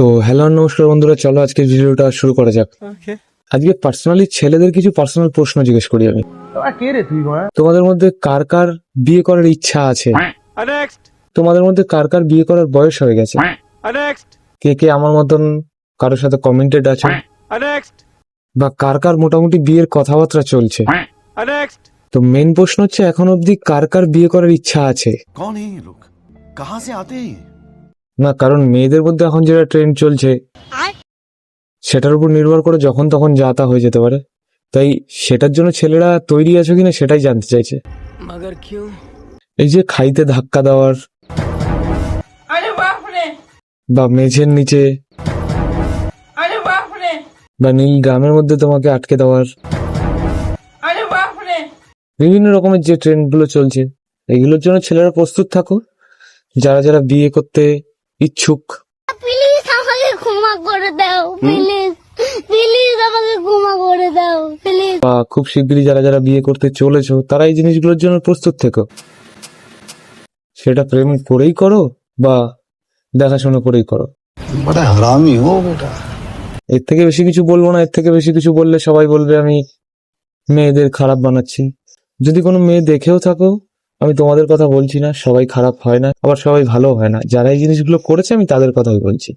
তো হ্যালো নমস্কার বন্ধুরা, চলো আজকে ভিডিওটা শুরু করা যাক। আজকে পার্সোনালি ছেলেদের কিছু পার্সোনাল প্রশ্ন জিজ্ঞেস করি আমি। তোমাদের মধ্যে কার কার বিয়ে করার ইচ্ছা আছে? তোমাদের মধ্যে কার কার বিয়ে করার বয়স হয়ে গেছে? কে কে আমার মতন কারোর সাথে কমেন্টেড আছে? বা কার কার মোটামুটি বিয়ের কথাবার্তা চলছে? তো মেন প্রশ্ন হচ্ছে, এখন অবধি কার কার বিয়ে করার ইচ্ছা আছে? कौन है ये लोग कहाँ से आते हैं ये? না, কারণ মেয়েদের মধ্যে এখন যেটা ট্রেন্ড চলছে সেটার উপর নির্ভর করে যখন তখন যা তা হয়ে যেতে পারে। তাই সেটার জন্য ছেলেরা তৈরি আছে কিনা সেটাই জানতে চাইছে। मगर क्यों? এই যে খাইতে ধাক্কা দেওয়ার, বা মেঝের নিচে, বা নীল গ্রামের মধ্যে তোমাকে আটকে দেওয়ার, বিভিন্ন রকমের যে ট্রেন্ড গুলো চলছে, এগুলোর জন্য ছেলেরা প্রস্তুত থাকো। যারা যারা বিয়ে করতে ইচ্ছুক, প্লিজ আমাকে ক্ষমা করে দাও, প্লিজ প্লিজ আমাকে ক্ষমা করে দাও, প্লিজ। বা খুব শিগগিরই যারা যারা বিয়ে করতে চলেছো, তারা এই জিনিসগুলোর জন্য প্রস্তুত থেকো। সেটা প্রেম করেই করো বা দেখাশোনা করেই করো। बड़ा हरामी हो बेटा। এর থেকে বেশি কিছু বলবো না। এর থেকে বেশি কিছু বললে সবাই বলবে আমি মেয়েদের খারাপ বানাচ্ছি। যদি কোনো মেয়ে দেখেও থাকো, আমি তোমাদের কথা বলছি না। সবাই খারাপ হয় না, আবার সবাই ভালো হয় না। যারা এই জিনিসগুলো করেছে আমি তাদের কথাই বলছি।